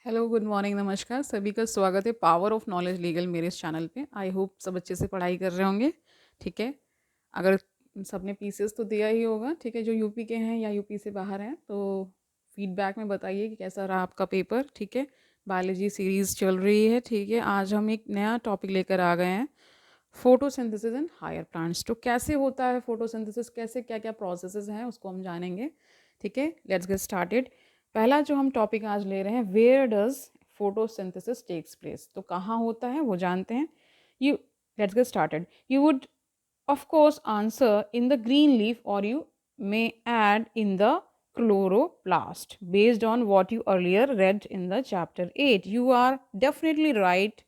Hello, good morning, नमस्कार। सभी का स्वागत है पावर ऑफ नॉलेज लीगल मेरे इस चैनल पे। आई होप सब अच्छे से पढ़ाई कर रहे होंगे। ठीक है, अगर सबने पीसीएस तो दिया ही होगा, ठीक है, जो यूपी के हैं या यूपी से बाहर हैं, तो फीडबैक में बताइए कि कैसा रहा आपका पेपर। ठीक है, बायोलॉजी सीरीज़ चल रही है। ठीक है, आज हम एक नया टॉपिक लेकर आ गए हैं, फोटोसिंथेसिस इन हायर प्लांट्स। तो कैसे होता है फोटोसिंथेसिस, कैसे क्या क्या प्रोसेसेस हैं, उसको हम जानेंगे। ठीक है, लेट्स गेट स्टार्टेड। पहला जो हम टॉपिक आज ले रहे हैं, where does photosynthesis takes place, तो कहाँ होता है वो जानते हैं। You let's get started. You would of course answer in the green leaf, or you may add in the chloroplast based on what you earlier read in the chapter 8. You are definitely right.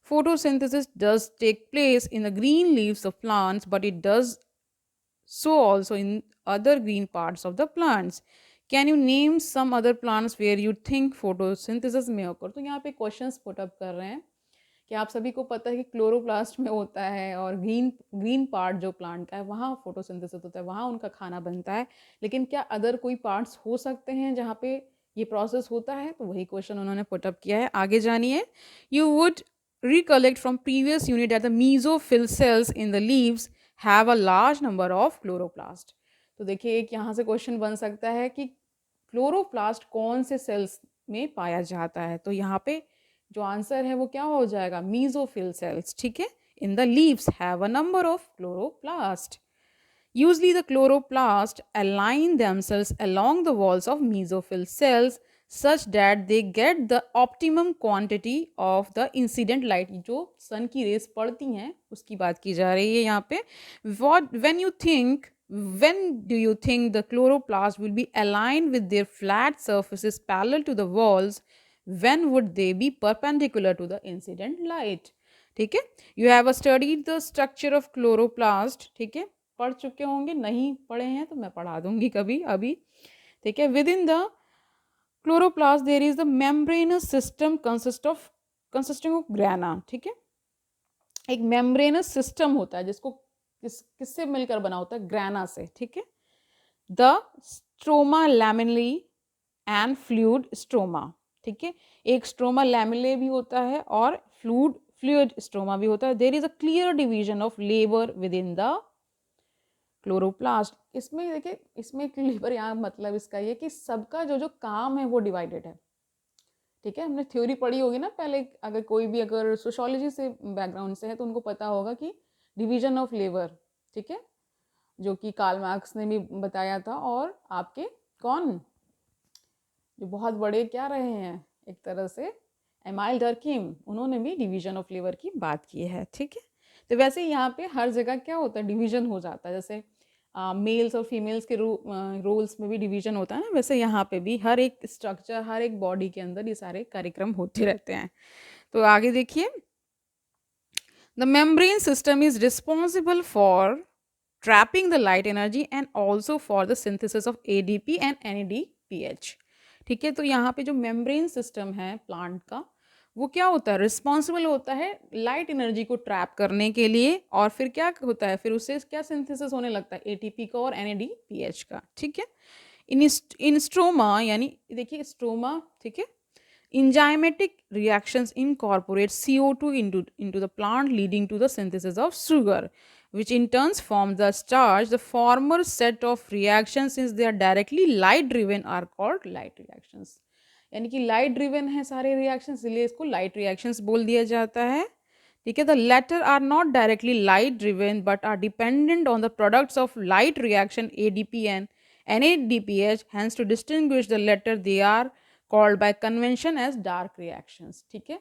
Photosynthesis does take place in the green leaves of plants, but it does so also in other green parts of the plants. Can you name some other plants where you think photosynthesis may occur? तो यहाँ पे questions put up कर रहे हैं कि आप सभी को पता है कि क्लोरोप्लास्ट में होता है और ग्रीन ग्रीन पार्ट जो प्लांट का है वहाँ फोटोसिंथेसिस होता है, वहाँ उनका खाना बनता है। लेकिन क्या अदर कोई पार्ट्स हो सकते हैं जहाँ पे ये प्रोसेस होता है? तो वही क्वेश्चन उन्होंने पुटअप किया है। आगे जानिए। You would recollect from previous unit that the mesophyll cells in the leaves have a large number of chloroplast. तो देखिए एक यहाँ से क्वेश्चन बन सकता है कि क्लोरोप्लास्ट कौन से सेल्स में पाया जाता है? तो यहाँ पे जो आंसर है वो क्या हो जाएगा? Mesophyll cells. ठीक है, in the leaves have a number of chloroplast. Usually the chloroplast align themselves along the walls of mesophyll cells such that they get the optimum quantity of the incident light. जो सन की race पड़ती हैं उसकी बात की जा रही है यहाँ पे. When do you think the chloroplast will be aligned with their flat surfaces parallel to the walls? When would they be perpendicular to the incident light? ठीक है, you have studied the structure of chloroplast. ठीक है, पढ़ चुके होंगे, नहीं पढ़े हैं तो मैं पढ़ा दूंगी कभी अभी। ठीक है, within the chloroplast there is the membranous system consisting of grana. ठीक है, एक मेम्ब्रेनस सिस्टम होता है जिसको किससे मिलकर बना होता है? ग्राना से। ठीक है, the stroma lamellae and fluid stroma. ठीक है, एक स्ट्रोमा लैमिले भी होता है और फ्लूइड स्ट्रोमा भी होता है। There is a clear division of labour within the chloroplast. इसमें देखिए, इसमें लेबर यहाँ मतलब इसका ये कि सबका जो जो काम है वो डिवाइडेड है। ठीक है, हमने थ्योरी पढ़ी होगी ना पहले, अगर कोई भी अगर सोशोलॉजी से बैकग्राउंड से है तो उनको पता होगा कि डिवीजन ऑफ लेबर, ठीक है, जो कि कार्ल मार्क्स ने भी बताया था। और आपके कौन जो बहुत बड़े क्या रहे हैं एक तरह से, एमाइल डर्कीम, उन्होंने भी डिवीजन ऑफ लेबर की बात की है। ठीक है, तो वैसे यहाँ पे हर जगह क्या होता है? डिवीजन हो जाता है। जैसे मेल्स और फीमेल्स के रोल्स में भी डिवीजन होता है ना, वैसे यहाँ पे भी हर एक स्ट्रक्चर, हर एक बॉडी के अंदर ये सारे कार्यक्रम होते रहते हैं। तो आगे देखिए, the membrane system is responsible for trapping the light energy and also for the synthesis of ADP and NADPH. ठीक है, तो यहाँ पे जो मेम्ब्रेन सिस्टम है प्लांट का, वो क्या होता है? रिस्पॉन्सिबल होता है लाइट एनर्जी को ट्रैप करने के लिए। और फिर क्या होता है? फिर उससे क्या सिंथेसिस होने लगता है? एटीपी का और NADPH का। ठीक है, इन स्ट्रोमा, यानी देखिए स्ट्रोमा, ठीक है, enzymatic reactions incorporate CO2 into the plant, leading to the synthesis of sugar, which in turns forms the starch. The former set of reactions, since they are directly light driven, are called light reactions. यानी कि light driven है सारे reactions, इसलिए इसको light reactions बोल दिया जाता है। ठीक है, the latter are not directly light driven but are dependent on the products of light reaction ADP and NADPH. Hence to distinguish the latter, they are called by convention as dark reactions. ठीक है,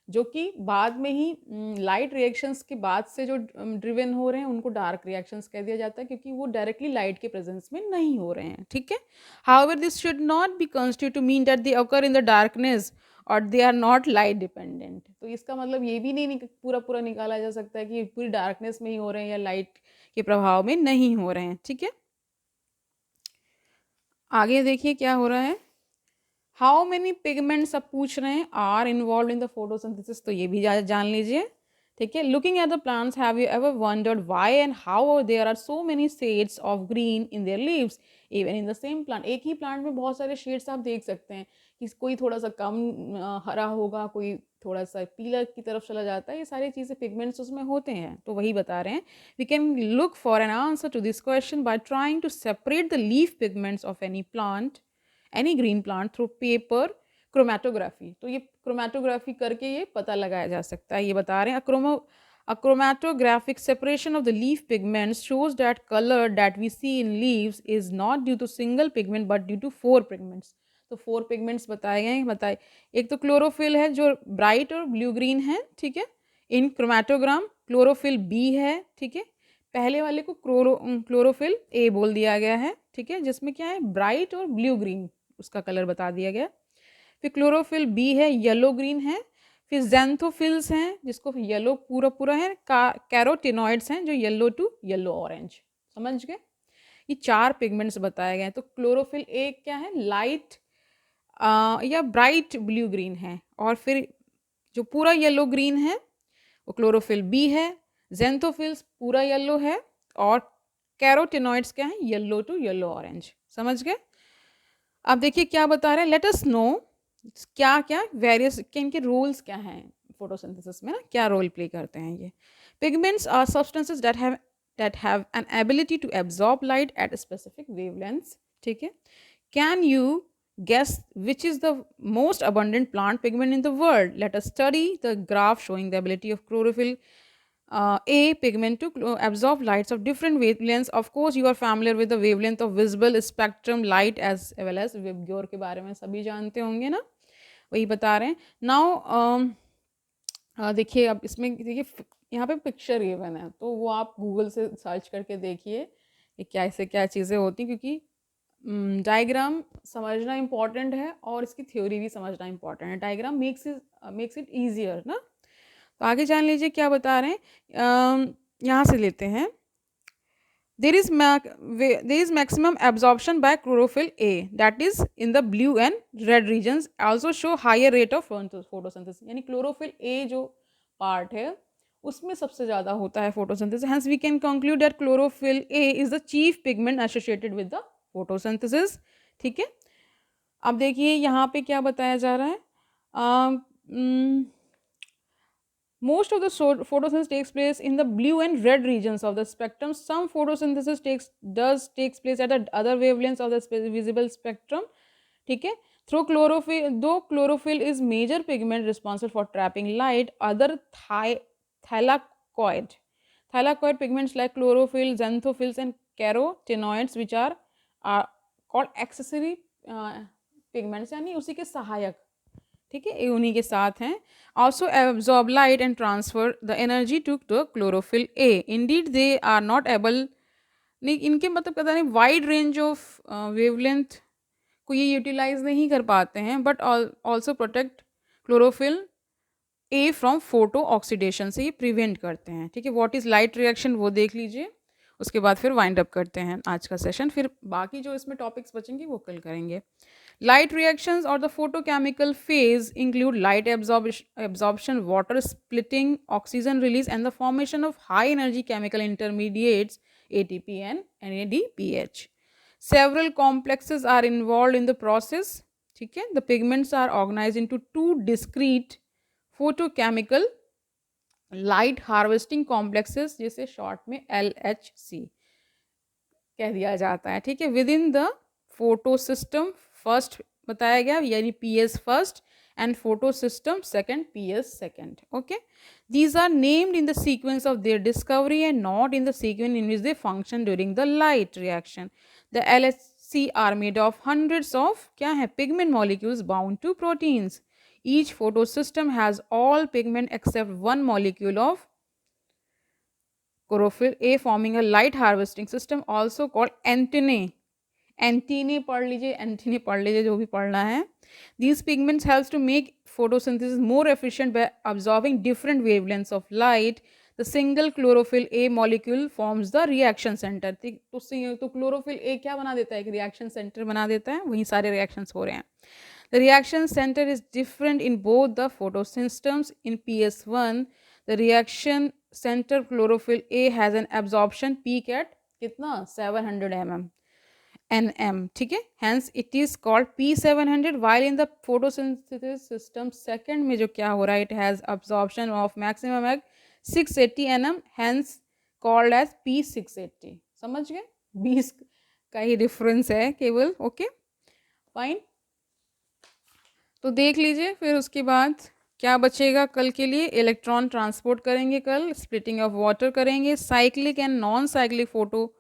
जो कि बाद में ही light reactions के बाद से जो ड्रिवन हो रहे हैं उनको डार्क रिएक्शंस कह दिया जाता है, क्योंकि वो डायरेक्टली लाइट के प्रेजेंस में नहीं हो रहे हैं। ठीक है, however this should not be constitute to mean that they occur in the darkness और they are not light dependent. तो इसका मतलब ये भी नहीं पूरा पूरा निकाला जा सकता है कि पूरी डार्कनेस में ही हो रहे हैं या लाइट के प्रभाव में नहीं हो रहे हैं। ठीक है, आगे देखिए क्या हो रहा है। हाउ मेनी पिगमेंट्स अब पूछ रहे हैं are involve in the photosynthesis, तो ये भी जान लीजिए। ठीक है, looking at the plants, have you ever wondered why and how there are so many shades of green in their leaves even in the same plant? एक ही plant में बहुत सारे शेड्स आप देख सकते हैं कि कोई थोड़ा सा कम हरा होगा, कोई थोड़ा सा पीला की तरफ चला जाता है, ये सारी चीज़ें पिगमेंट्स उसमें होते हैं। तो वही बता रहे हैं, we can look for an answer to this question by trying to separate the leaf pigments of any plant, any green plant through paper chromatography. तो ये क्रोमेटोग्राफी करके ये पता लगाया जा सकता है। ये बता रहे हैं a chromatographic separation of the leaf pigments shows that color that we see in leaves is not due to single pigment but due to 4 pigments। तो 4 पिगमेंट्स बताए गए हैं। बताए, एक तो क्लोरोफिल है जो ब्राइट और ब्लू ग्रीन है, ठीक है। इन क्रोमेटोग्राम क्लोरोफिल बी है, ठीक है। पहले वाले को क्लोरोफिल ए बोल दिया गया है, ठीक है, जिसमें क्या है ब्राइट और ब्लू ग्रीन उसका कलर बता दिया गया। फिर क्लोरोफिल बी है येलो ग्रीन है। फिर जेंथोफिल्स हैं जिसको येलो पूरा पूरा है। कैरोटिनॉइड्स हैं जो येलो टू येलो ऑरेंज। समझ गए, ये 4 पिगमेंट्स बताए गए हैं। तो क्लोरोफिल ए क्या है, लाइट या ब्राइट ब्लू ग्रीन है। और फिर जो पूरा येलो ग्रीन है वो क्लोरोफिल बी है। जेंथोफिल्स पूरा येलो है। और कैरोटिनॉइड्स क्या है, येलो टू येलो ऑरेंज। समझ गए। अब देखिए क्या बता रहे हैं, लेट अस नो क्या क्या वेरियस इनके रूल्स क्या हैं फोटोसिंथेसिस में ना, क्या रोल प्ले करते हैं ये। Pigments are substances that have an ability to absorb light at specific wavelengths, ठीक है। Can you guess which is the most abundant plant pigment in the world? Let us study the graph showing the ability of chlorophyll A pigment to absorb lights of different wavelengths. Of course, you are familiar with the wavelength of visible spectrum light as well as VIBGYOR के बारे में सभी जानते होंगे ना, वही बता रहे हैं। नाउ देखिए, अब इसमें देखिए यहाँ पे पिक्चर गिवन है, तो वो आप गूगल से सर्च करके देखिए कि क्या ऐसे क्या चीज़ें होती, क्योंकि डायग्राम समझना इम्पॉर्टेंट है और इसकी थ्योरी भी समझना इम्पॉर्टेंट है। डायग्राम मेक्स इट ईजियर ना। तो आगे जान लीजिए क्या बता रहे हैं। यहाँ से लेते हैं, there is maximum absorption by chlorophyll A that is in the blue and red regions also show higher rate of photosynthesis। यानी क्लोरोफिल A जो पार्ट है उसमें सबसे ज़्यादा होता है photosynthesis. hence we can conclude that chlorophyll A is the chief pigment associated with the photosynthesis, ठीक है। अब देखिए यहाँ पे क्या बताया जा रहा है। Most of the photosynthesis takes place in the blue and red regions of the spectrum. Some photosynthesis takes place at the other wavelengths of the visible spectrum, ठीक है। Though chlorophyll is major pigment responsible for trapping light, other thylakoid pigments like chlorophyll, xanthophylls and carotenoids which are called accessory pigments, यानी उसी के सहायक, ठीक है, ये उन्हीं के साथ हैं। Also absorb light and transfer the energy to the chlorophyll a. Indeed they are not able, नहीं इनके मतलब पता नहीं वाइड रेंज ऑफ वेवलेंथ को ये यूटिलाइज नहीं कर पाते हैं, but also protect chlorophyll A from photo oxidation से ये प्रिवेंट करते हैं, ठीक है। व्हाट इज़ लाइट रिएक्शन वो देख लीजिए, उसके बाद फिर वाइंड अप करते हैं आज का सेशन। फिर बाकी जो इसमें टॉपिक्स बचेंगे वो कल करेंगे। Light reactions or the photochemical phase include light absorption, water splitting, oxygen release, and the formation of high energy chemical intermediates ATP and NADPH. Several complexes are involved in the process. ठीक है, the pigments are organized into 2 discrete photochemical light harvesting complexes, जिसे short में LHC कह दिया जाता है, ठीक है। Within the photosystem first बताया गया, यानी PS first and photosystem second, PS second, okay. These are named in the sequence of their discovery and not in the sequence in which they function during the light reaction. The LHC are made of hundreds of क्या है pigment molecules bound to proteins. Each photo system has all pigment except one molecule of chlorophyll A forming a light harvesting system also called antennae। Antennae पढ़ लीजिए जो भी पढ़ना है। These pigments helps to make photosynthesis more efficient by absorbing different wavelengths of light। The single chlorophyll A molecule forms the reaction center। तो chlorophyll A क्या बना देता है, एक reaction center बना देता है, वहीं सारे reactions हो रहे हैं। The reaction center is different in both the photosystems। In PS1 the reaction center chlorophyll A has an absorption peak at कितना 700 mm nm, ठीक है। Hence it is called P700 while in the photosynthesis system second में जो क्या हो रहा है, it has absorption of maximum at 680 nm, hence called as P680। समझ गए, 20 का ही डिफरेंस है केवल। ओके फाइन, तो देख लीजिए। फिर उसके बाद क्या बचेगा कल के लिए, इलेक्ट्रॉन ट्रांसपोर्ट करेंगे कल, स्प्लिटिंग ऑफ वाटर करेंगे, cyclic and non cyclic photo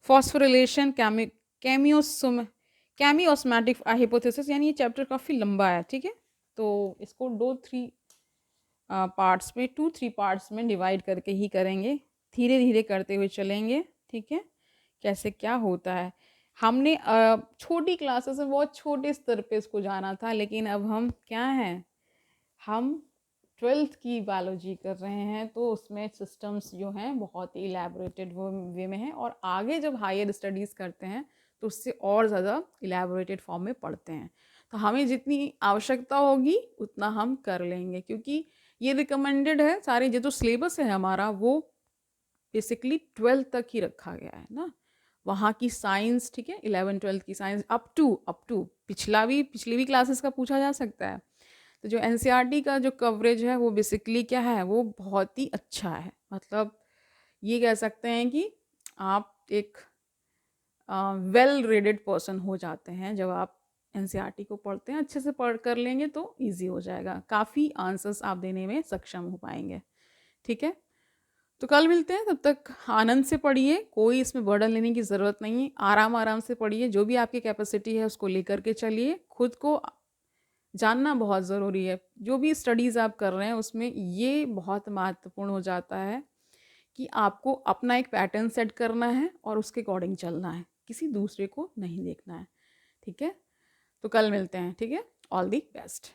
phosphorylation, chemiosmotic hypothesis, यानी ये चैप्टर काफ़ी लंबा है, ठीक है। तो इसको 2-3 पार्ट्स में, 2-3 पार्ट्स में डिवाइड करके ही करेंगे, धीरे धीरे करते हुए चलेंगे, ठीक है। कैसे क्या होता है, हमने छोटी क्लासेस में बहुत छोटे स्तर पे इसको जाना था, लेकिन अब हम क्या हैं, हम 12th की बायोलॉजी कर रहे हैं, तो उसमें सिस्टम्स जो हैं बहुत ही इलेबोरेटेड वो वे में हैं, और आगे जब हायर स्टडीज़ करते हैं तो उससे और ज़्यादा इलेबोरेटेड फॉर्म में पढ़ते हैं। तो हमें जितनी आवश्यकता होगी उतना हम कर लेंगे, क्योंकि ये रिकमेंडेड है। सारे जो सिलेबस है हमारा वो बेसिकली 12th तक ही रखा गया है ना, वहाँ की साइंस, ठीक है, 11-12 की साइंस अप टू पिछली भी क्लासेस का पूछा जा सकता है। तो जो एनसीईआरटी का जो कवरेज है वो बेसिकली क्या है, वो बहुत ही अच्छा है। मतलब ये कह सकते हैं कि आप एक वेल रेडेड पर्सन हो जाते हैं जब आप एनसीईआरटी को पढ़ते हैं। अच्छे से पढ़ कर लेंगे तो इजी हो जाएगा, काफ़ी आंसर्स आप देने में सक्षम हो पाएंगे, ठीक है। तो कल मिलते हैं, तब तक आनंद से पढ़िए, कोई इसमें बर्डन लेने की ज़रूरत नहीं है, आराम आराम से पढ़िए, जो भी आपकी कैपेसिटी है उसको लेकर के चलिए। खुद को जानना बहुत ज़रूरी है, जो भी स्टडीज़ आप कर रहे हैं उसमें ये बहुत महत्वपूर्ण हो जाता है कि आपको अपना एक पैटर्न सेट करना है और उसके अकॉर्डिंग चलना है, किसी दूसरे को नहीं देखना है, ठीक है। तो कल मिलते हैं, ठीक है। All the best.